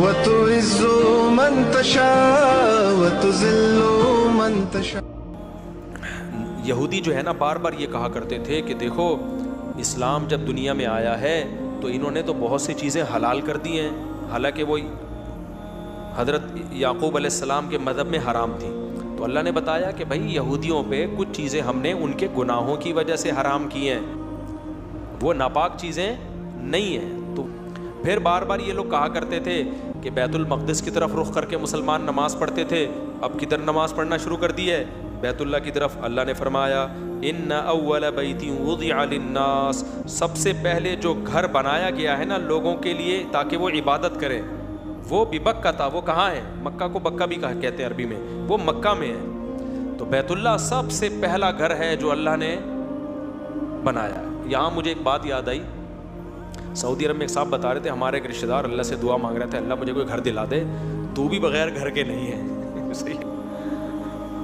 وتعز من تشاء وتذل من تشاء. یہودی جو ہے نا بار بار یہ کہا کرتے تھے کہ دیکھو اسلام جب دنیا میں آیا ہے تو انہوں نے تو بہت سی چیزیں حلال کر دی ہیں، حالانکہ وہ حضرت یعقوب علیہ السلام کے مذہب میں حرام تھیں. تو اللہ نے بتایا کہ بھائی یہودیوں پہ کچھ چیزیں ہم نے ان کے گناہوں کی وجہ سے حرام کی ہیں، وہ ناپاک چیزیں نہیں ہیں. تو پھر بار بار یہ لوگ کہا کرتے تھے کہ بیت المقدس کی طرف رخ کر کے مسلمان نماز پڑھتے تھے، اب کدھر نماز پڑھنا شروع کر دی ہے؟ بیت اللہ کی طرف. اللہ نے فرمایا ان اول بیت وضع للناس، سب سے پہلے جو گھر بنایا گیا ہے نا لوگوں کے لیے تاکہ وہ عبادت کریں، وہ بھی بکہ تھا. وہ کہاں ہے؟ مکہ کو بکہ بھی کہتے ہیں عربی میں، وہ مکہ میں ہے. تو بیت اللہ سب سے پہلا گھر ہے جو اللہ نے بنایا. یہاں مجھے ایک بات یاد آئی، سعودی عرب میں ایک صاحب بتا رہے تھے ہمارے ایک رشتہ دار اللہ سے دعا مانگ رہے تھے، اللہ مجھے کوئی گھر دلا دے، تو بھی بغیر گھر کے نہیں ہے. صحیح.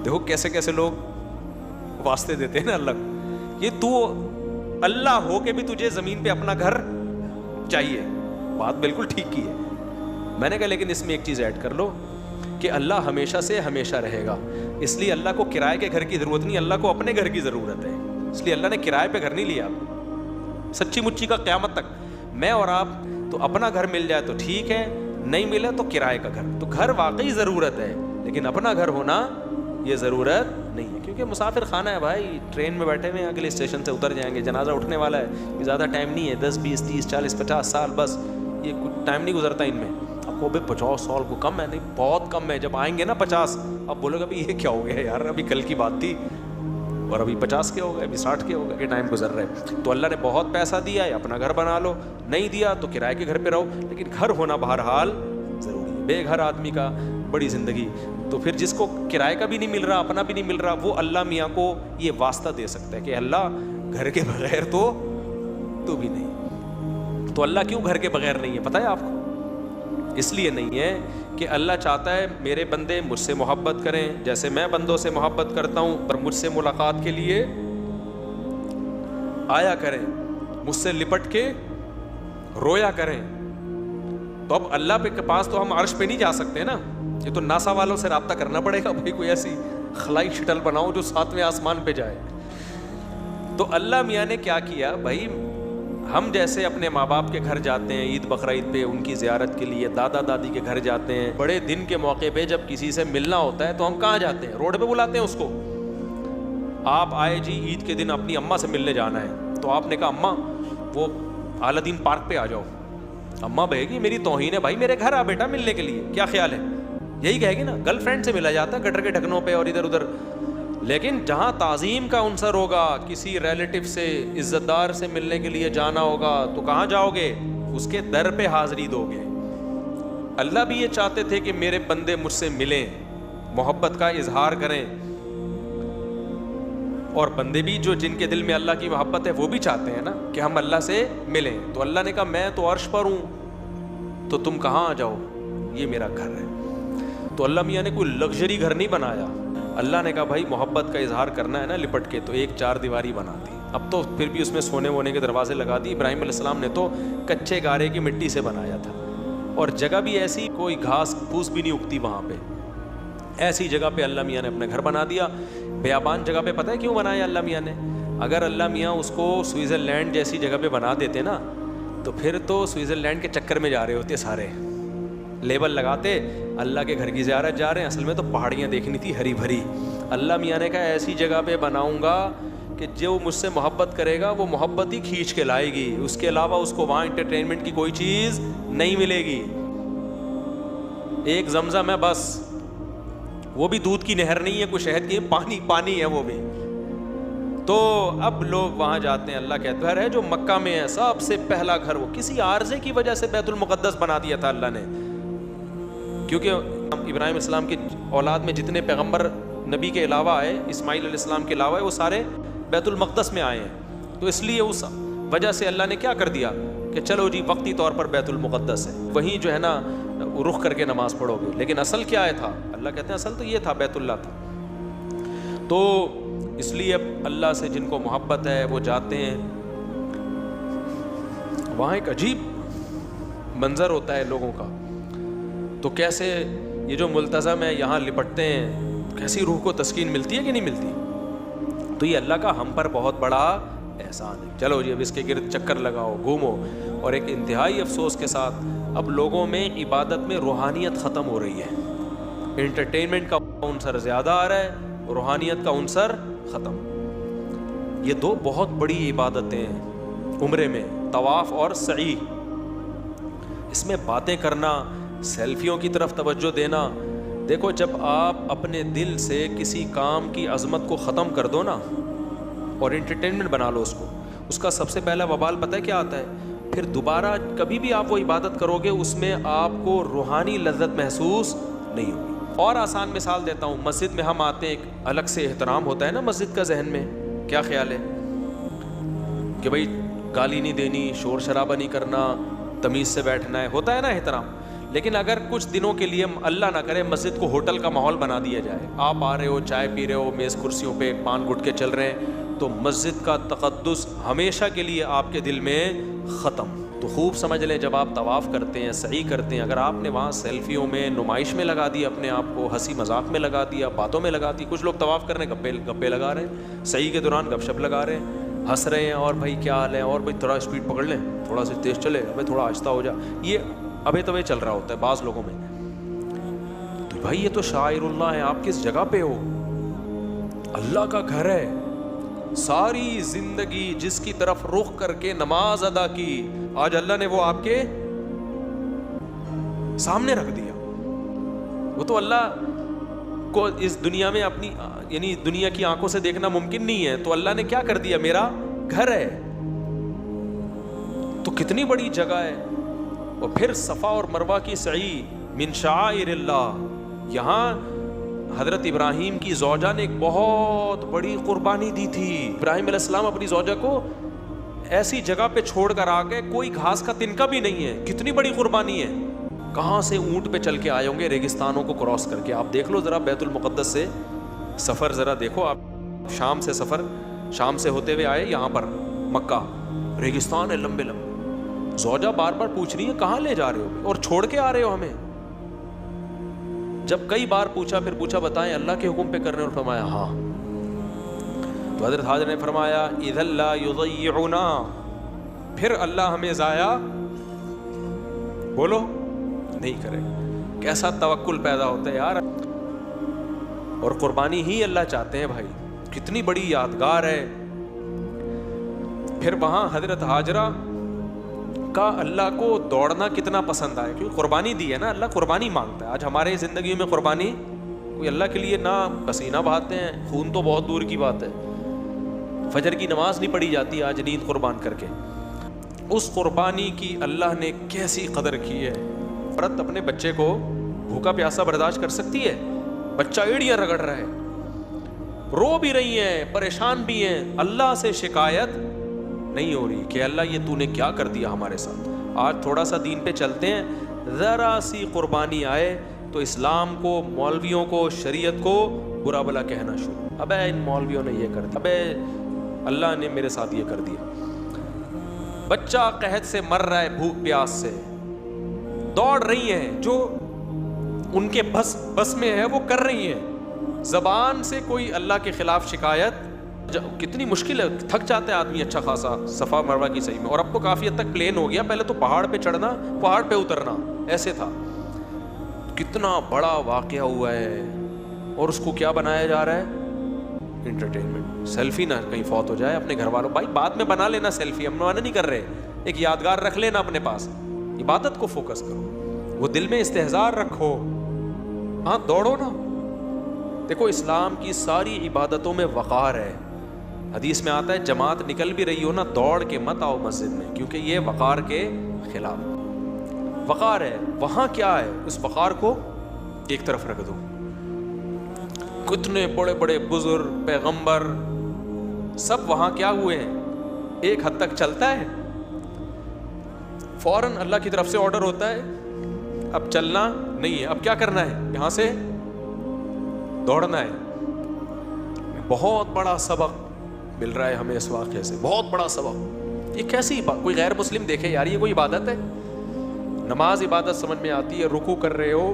دیکھو کیسے کیسے لوگ واسطے دیتے ہیں نا اللہ کو. یہ تو اللہ ہو کے بھی تجھے زمین پہ اپنا گھر چاہیے. بات بالکل ٹھیک کی ہے. میں نے کہا لیکن اس میں ایک چیز ایڈ کر لو کہ اللہ ہمیشہ سے ہمیشہ رہے گا، اس لیے اللہ کو کرائے کے گھر کی ضرورت نہیں، اللہ کو اپنے گھر کی ضرورت ہے. اس لیے اللہ نے کرائے پہ گھر نہیں لیا. سچی مچی کا قیامت تک میں اور آپ تو اپنا گھر مل جائے تو ٹھیک ہے، نہیں ملے تو کرائے کا گھر. تو گھر واقعی ضرورت ہے لیکن اپنا گھر ہونا یہ ضرورت نہیں ہے، کیونکہ مسافر خانہ ہے بھائی. ٹرین میں بیٹھے ہوئے ہیں، اگلے اسٹیشن سے اتر جائیں گے، جنازہ اٹھنے والا ہے، یہ زیادہ ٹائم نہیں ہے، 10 20 30 40 50 سال بس، یہ کچھ ٹائم نہیں گزرتا ان میں. آپ کو بھی 50 سال کو کم ہے؟ نہیں بہت کم ہے. جب آئیں گے نا 50 اب بولو گے ابھی یہ کیا ہو گیا یار، ابھی کل کی بات تھی اور ابھی 50 کے ہو گئے، ابھی 60 کے ہو گئے، یہ ٹائم گزر رہے. تو اللہ نے بہت پیسہ دیا ہے، اپنا گھر بنا لو، نہیں دیا تو کرائے کے گھر پہ رہو، لیکن گھر ہونا بہرحال ضروری ہے. بے گھر آدمی کا بڑی زندگی. تو پھر جس کو کرائے کا بھی نہیں مل رہا، اپنا بھی نہیں مل رہا، وہ اللہ میاں کو یہ واسطہ دے سکتا ہے کہ اللہ گھر کے بغیر تو بھی نہیں. تو اللہ کیوں گھر کے بغیر نہیں ہے پتہ ہے آپ کو؟ اس لیے نہیں ہے کہ اللہ چاہتا ہے میرے بندے مجھ سے محبت کریں جیسے میں بندوں سے محبت کرتا ہوں، پر مجھ سے ملاقات کے لیے آیا کریں، مجھ سے لپٹ کے رویا کریں. تو اب اللہ کے پاس تو ہم عرش پہ نہیں جا سکتے نا، یہ تو ناسا والوں سے رابطہ کرنا پڑے گا بھائی، کوئی ایسی خلائی شٹل بناؤ جو 7ویں آسمان پہ جائے. تو اللہ میاں نے کیا کیا بھائی، ہم جیسے اپنے ماں باپ کے گھر جاتے ہیں عید بقرعید پہ ان کی زیارت کے لیے، دادا دادی کے گھر جاتے ہیں، بڑے دن کے موقع پہ جب کسی سے ملنا ہوتا ہے تو ہم کہاں جاتے ہیں؟ روڈ پہ بلاتے ہیں اس کو. آپ آئے جی عید کے دن اپنی اماں سے ملنے جانا ہے، تو آپ نے کہا اماں وہ اعلیٰ دین پارک پہ آ جاؤ. اماں کہے گی میری توہین ہے بھائی، میرے گھر آ بیٹا ملنے کے لیے، کیا خیال ہے؟ یہی کہے گی نا. گرل فرینڈ سے ملا جاتا ہے گٹر کے ڈھکنوں پہ اور ادھر ادھر. لیکن جہاں تعظیم کا عنصر ہوگا، کسی ریلیٹو سے عزت دار سے ملنے کے لیے جانا ہوگا تو کہاں جاؤ گے؟ اس کے در پہ حاضری دو گے. اللہ بھی یہ چاہتے تھے کہ میرے بندے مجھ سے ملیں، محبت کا اظہار کریں، اور بندے بھی جو جن کے دل میں اللہ کی محبت ہے وہ بھی چاہتے ہیں نا کہ ہم اللہ سے ملیں. تو اللہ نے کہا میں تو عرش پر ہوں تو تم کہاں آ جاؤ، یہ میرا گھر ہے. تو اللہ میاں نے کوئی لگژری گھر نہیں بنایا. اللہ نے کہا بھائی محبت کا اظہار کرنا ہے نا لپٹ کے، تو ایک 4 دیواری بنا دی. اب تو پھر بھی اس میں سونے وونے کے دروازے لگا دی. ابراہیم علیہ السلام نے تو کچے گارے کی مٹی سے بنایا تھا، اور جگہ بھی ایسی کوئی گھاس پھوس بھی نہیں اگتی وہاں پہ. ایسی جگہ پہ اللہ میاں نے اپنا گھر بنا دیا. بیابان جگہ پہ پتہ ہے کیوں بنایا اللہ میاں نے؟ اگر اللہ میاں اس کو سوئٹزرلینڈ جیسی جگہ پہ بنا دیتے نا تو پھر تو سوئٹزرلینڈ کے چکر میں جا رہے ہوتے سارے، لیبل لگاتے اللہ کے گھر کی زیارت جا رہے ہیں، اصل میں تو پہاڑیاں دیکھنی تھی ہری بھری. اللہ میاں نے کہا ایسی جگہ پہ بناؤں گا کہ جو مجھ سے محبت کرے گا وہ محبت ہی کھینچ کے لائے گی، اس کے علاوہ اس کو وہاں انٹرٹینمنٹ کی کوئی چیز نہیں ملے گی. ایک زمزم ہے بس، وہ بھی دودھ کی نہر نہیں ہے، کوئی شہد کی، پانی پانی ہے وہ بھی. تو اب لوگ وہاں جاتے ہیں. اللہ کا گھر ہے جو مکہ میں ہے، سب سے پہلا گھر. وہ کسی عارضے کی وجہ سے بیت المقدس بنا دیا تھا اللہ نے، کیونکہ ابراہیم علیہ السلام کی اولاد میں جتنے پیغمبر نبی کے علاوہ آئے، اسماعیل علیہ السلام کے علاوہ، وہ سارے بیت المقدس میں آئے ہیں. تو اس لیے اس وجہ سے اللہ نے کیا کر دیا کہ چلو جی وقتی طور پر بیت المقدس ہے، وہیں جو ہے نا رخ کر کے نماز پڑھو گے. لیکن اصل کیا ہے تھا؟ اللہ کہتے ہیں اصل تو یہ تھا، بیت اللہ تھا. تو اس لیے اب اللہ سے جن کو محبت ہے وہ جاتے ہیں. وہاں ایک عجیب منظر ہوتا ہے لوگوں کا. تو کیسے یہ جو ملتزم ہے یہاں لپٹتے ہیں، کیسی روح کو تسکین ملتی ہے کہ نہیں ملتی؟ تو یہ اللہ کا ہم پر بہت بڑا احسان ہے. چلو جی اب اس کے گرد چکر لگاؤ، گھومو. اور ایک انتہائی افسوس کے ساتھ اب لوگوں میں عبادت میں روحانیت ختم ہو رہی ہے. انٹرٹینمنٹ کا عنصر زیادہ آ رہا ہے، روحانیت کا عنصر ختم. یہ دو بہت بڑی عبادتیں ہیں عمرے میں، طواف اور سعی. اس میں باتیں کرنا، سیلفیوں کی طرف توجہ دینا. دیکھو جب آپ اپنے دل سے کسی کام کی عظمت کو ختم کر دو نا اور انٹرٹینمنٹ بنا لو اس کو، اس کا سب سے پہلا وبال پتہ ہے کیا آتا ہے؟ پھر دوبارہ کبھی بھی آپ وہ عبادت کرو گے اس میں آپ کو روحانی لذت محسوس نہیں ہوگی. اور آسان مثال دیتا ہوں، مسجد میں ہم آتے ہیں، ایک الگ سے احترام ہوتا ہے نا مسجد کا ذہن میں. کیا خیال ہے کہ بھائی گالی نہیں دینی، شور شرابہ نہیں کرنا، تمیز سے بیٹھنا ہے، ہوتا ہے نا احترام. لیکن اگر کچھ دنوں کے لیے اللہ نہ کرے مسجد کو ہوٹل کا ماحول بنا دیا جائے، آپ آ رہے ہو، چائے پی رہے ہو، میز کرسیوں پہ پان گٹکے چل رہے ہیں، تو مسجد کا تقدس ہمیشہ کے لیے آپ کے دل میں ختم. تو خوب سمجھ لیں جب آپ طواف کرتے ہیں، سعی کرتے ہیں، اگر آپ نے وہاں سیلفیوں میں، نمائش میں لگا دیا اپنے آپ کو، ہنسی مذاق میں لگا دیا، باتوں میں لگا دی. کچھ لوگ طواف کرنے گپے لگا رہے ہیں، سعی کے دوران گپ شپ لگا رہے ہیں، ہنس رہے ہیں، اور بھائی کیا حال ہے، اور بھائی تھوڑا اسپیڈ پکڑ لیں، تھوڑا سا تیز چلے، ابھی تھوڑا آہستہ ہو جا. یہ ابھی تو چل رہا ہوتا ہے بعض لوگوں میں. تو بھائی یہ تو شاعر اللہ ہے، آپ کس جگہ پہ ہو؟ اللہ کا گھر ہے. ساری زندگی جس کی طرف رخ کر کے نماز ادا کی، آج اللہ نے وہ آپ کے سامنے رکھ دیا. وہ تو اللہ کو اس دنیا میں اپنی یعنی دنیا کی آنکھوں سے دیکھنا ممکن نہیں ہے، تو اللہ نے کیا کر دیا؟ میرا گھر ہے. تو کتنی بڑی جگہ ہے. اور پھر صفا اور مروہ کی سعی من شعائر اللہ. یہاں حضرت ابراہیم کی زوجہ نے ایک بہت بڑی قربانی دی تھی. ابراہیم علیہ السلام اپنی زوجہ کو ایسی جگہ پہ چھوڑ کر آ گئے، کوئی گھاس کا تنکا بھی نہیں ہے. کتنی بڑی قربانی ہے. کہاں سے اونٹ پہ چل کے آئے ہوں گے ریگستانوں کو کراس کر کے. آپ دیکھ لو ذرا بیت المقدس سے سفر ذرا دیکھو آپ. شام سے سفر، شام سے ہوتے ہوئے آئے یہاں پر مکہ، ریگستان ہے لمبے لمبے. زوجہ بار بار پوچھ رہی ہے کہاں لے جا رہے ہو اور چھوڑ کے آ رہے ہو ہمیں. جب کئی بار پوچھا، پھر پوچھا بتائیں اللہ کے حکم پہ کر رہے ہیں، اور فرمایا ہاں. تو حضرت حاضر نے فرمایا اذا لا یضیعنا، پھر اللہ ہمیں ضائع بولو نہیں کرے. کیسا توکل پیدا ہوتا ہے یار. اور قربانی ہی اللہ چاہتے ہیں بھائی. کتنی بڑی یادگار ہے. پھر وہاں حضرت حاجرہ کا اللہ کو دوڑنا کتنا پسند آیا، کیونکہ قربانی دی ہے نا، اللہ قربانی مانگتا ہے. آج ہمارے زندگی میں قربانی کوئی اللہ کے لیے نہ پسینہ بہاتے ہیں، خون تو بہت دور کی بات ہے، فجر کی نماز نہیں پڑھی جاتی آج نیند قربان کر کے. اس قربانی کی اللہ نے کیسی قدر کی ہے. عورت اپنے بچے کو بھوکا پیاسا برداشت کر سکتی ہے؟ بچہ ایڑیاں رگڑ رہا ہے، رو بھی رہی ہیں، پریشان بھی ہیں، اللہ سے شکایت نہیں ہو رہی کہ اللہ یہ تو نے کیا کر دیا ہمارے ساتھ. آج تھوڑا سا دین پہ چلتے ہیں، ذرا سی قربانی آئے تو اسلام کو، مولویوں کو، شریعت کو برا بلا کہنا شروع. ابے ان مولویوں نے یہ کر دیا، ابے اللہ نے میرے ساتھ یہ کر دیا. بچہ قحط سے مر رہا ہے، بھوک پیاس سے، دوڑ رہی ہیں، جو ان کے بس میں ہے وہ کر رہی ہیں. زبان سے کوئی اللہ کے خلاف شکایت، کتنی مشکل ہے. تھک جاتا ہے آدمی اچھا خاصا صفا مروہ کی صحیح میں. اور اب تو کافی حد تک پلین ہو گیا، پہلے تو پہاڑ پہ چڑھنا، پہاڑ پہ اترنا ایسے تھا. کتنا بڑا واقعہ ہوا ہے. اور اس کو کیا بنایا جا رہا ہے؟ انٹرٹینمنٹ. سیلفی نہ کہیں فوت ہو جائے اپنے گھر والوں. بھائی بعد میں بنا لینا سیلفی، ہم منع نہیں کر رہے، ایک یادگار رکھ لینا اپنے پاس. عبادت کو فوکس کرو، وہ دل میں استحضار رکھو. ہاں دوڑو نا. دیکھو اسلام کی ساری عبادتوں میں وقار ہے. حدیث میں آتا ہے جماعت نکل بھی رہی ہو نا، دوڑ کے مت آؤ مسجد میں، کیونکہ یہ وقار کے خلاف وقار ہے. وہاں کیا ہے؟ اس وقار کو ایک طرف رکھ دو. کتنے بڑے بڑے بزرگ، پیغمبر، سب وہاں کیا ہوئے ہیں؟ ایک حد تک چلتا ہے، فوراً اللہ کی طرف سے آرڈر ہوتا ہے اب چلنا نہیں ہے، اب کیا کرنا ہے؟ یہاں سے دوڑنا ہے. بہت بڑا سبق مل رہا ہے ہمیں اس واقعے سے، بہت بڑا سبق. یہ کیسی بات؟ کوئی غیر مسلم دیکھے یار یہ کوئی عبادت ہے؟ نماز عبادت سمجھ میں آتی ہے, رکوع کر رہے ہو,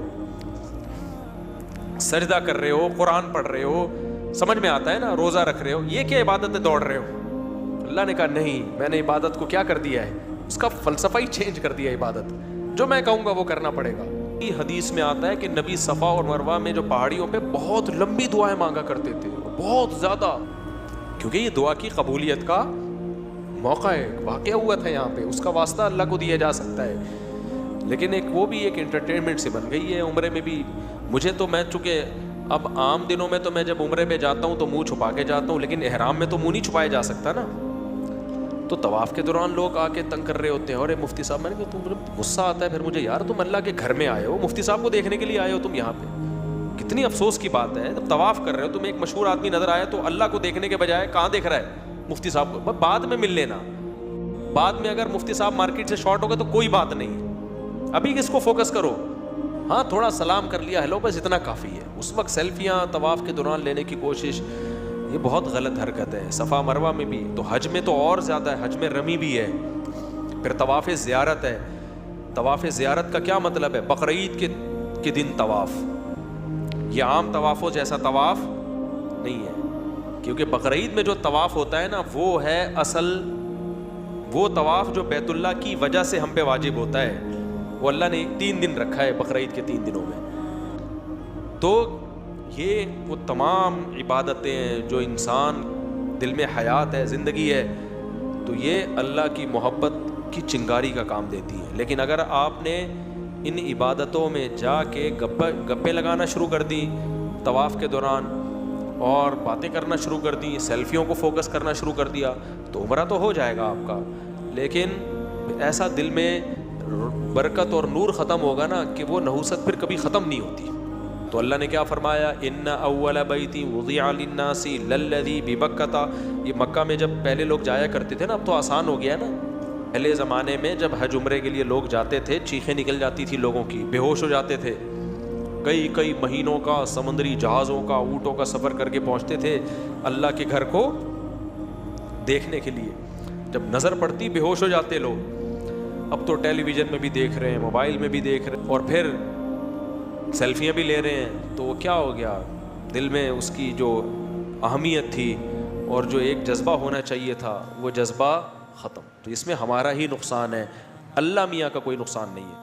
سجدہ کر رہے ہو, قرآن پڑھ رہے ہو, سمجھ میں آتا ہے نا, روزہ رکھ رہے ہو, یہ کیا عبادت ہے دوڑ رہے ہو؟ اللہ نے کہا نہیں, میں نے عبادت کو کیا کر دیا ہے, اس کا فلسفہ ہی چینج کر دیا. عبادت جو میں کہوں گا وہ کرنا پڑے گا. حدیث میں آتا ہے کہ نبی صفا اور مروہ میں جو پہاڑیوں پہ بہت لمبی دعائیں مانگا کرتے تھے, بہت زیادہ, کیونکہ یہ دعا کی قبولیت کا موقع ہے, واقعہ ہوا تھا یہاں پہ, اس کا واسطہ اللہ کو دیا جا سکتا ہے. لیکن ایک وہ بھی ایک انٹرٹینمنٹ سے بن گئی ہے. عمرے میں بھی مجھے تو, میں چونکہ اب عام دنوں میں تو میں جب عمرے پہ جاتا ہوں تو منہ چھپا کے جاتا ہوں, لیکن احرام میں تو منہ نہیں چھپایا جا سکتا نا. تو طواف کے دوران لوگ آ کے تنگ کر رہے ہوتے ہیں, اور مفتی صاحب, میں نے کہا تم, غصہ آتا ہے پھر مجھے, یار تم اللہ کے گھر میں آئے ہو, مفتی صاحب کو دیکھنے کے لیے آئے ہو تم یہاں پہ, کتنی افسوس کی بات ہے. جب طواف کر رہے ہو, تمہیں ایک مشہور آدمی نظر آیا تو اللہ کو دیکھنے کے بجائے کہاں دیکھ رہا ہے, مفتی صاحب کو. بعد میں مل لینا, بعد میں اگر مفتی صاحب مارکیٹ سے شارٹ ہو گئے تو کوئی بات نہیں, ابھی کس کو فوکس کرو. ہاں تھوڑا سلام کر لیا, ہیلو, بس اتنا کافی ہے. اس وقت سیلفیاں طواف کے دوران لینے کی کوشش, یہ بہت غلط حرکت ہے. صفا مروہ میں بھی, تو حج میں تو اور زیادہ ہے, حج میں رمی بھی ہے. پھر طواف زیارت ہے. طواف زیارت کا کیا مطلب ہے؟ بقرعید کے دن طواف. یہ عام طوافوں جیسا طواف نہیں ہے, کیونکہ بقرعید میں جو طواف ہوتا ہے نا, وہ ہے اصل وہ طواف جو بیت اللہ کی وجہ سے ہم پہ واجب ہوتا ہے. وہ اللہ نے 3 دن رکھا ہے بقرعید کے 3 دنوں میں. تو یہ وہ تمام عبادتیں ہیں جو انسان دل میں حیات ہے, زندگی ہے, تو یہ اللہ کی محبت کی چنگاری کا کام دیتی ہے. لیکن اگر آپ نے ان عبادتوں میں جا کے گپے لگانا شروع کر دی طواف کے دوران, اور باتیں کرنا شروع کر دی, سیلفیوں کو فوکس کرنا شروع کر دیا, تو عمرہ تو ہو جائے گا آپ کا, لیکن ایسا دل میں برکت اور نور ختم ہوگا نا کہ وہ نحوست پھر کبھی ختم نہیں ہوتی. تو اللہ نے کیا فرمایا, ان اول بیت وضع للناس للذی ببکۃ. یہ مکہ میں جب پہلے لوگ جایا کرتے تھے نا, اب تو آسان ہو گیا نا. پہلے زمانے میں جب حج عمرے کے لیے لوگ جاتے تھے, چیخیں نکل جاتی تھی لوگوں کی, بے ہوش ہو جاتے تھے, کئی مہینوں کا سمندری جہازوں کا, اونٹوں کا سفر کر کے پہنچتے تھے اللہ کے گھر کو دیکھنے کے لیے. جب نظر پڑتی بے ہوش ہو جاتے لوگ. اب تو ٹیلی ویژن میں بھی دیکھ رہے ہیں, موبائل میں بھی دیکھ رہے ہیں, اور پھر سیلفیاں بھی لے رہے ہیں. تو کیا ہو گیا, دل میں اس کی جو اہمیت تھی اور جو ایک جذبہ ہونا چاہیے تھا, وہ جذبہ ختم. تو اس میں ہمارا ہی نقصان ہے, اللہ میاں کا کوئی نقصان نہیں ہے.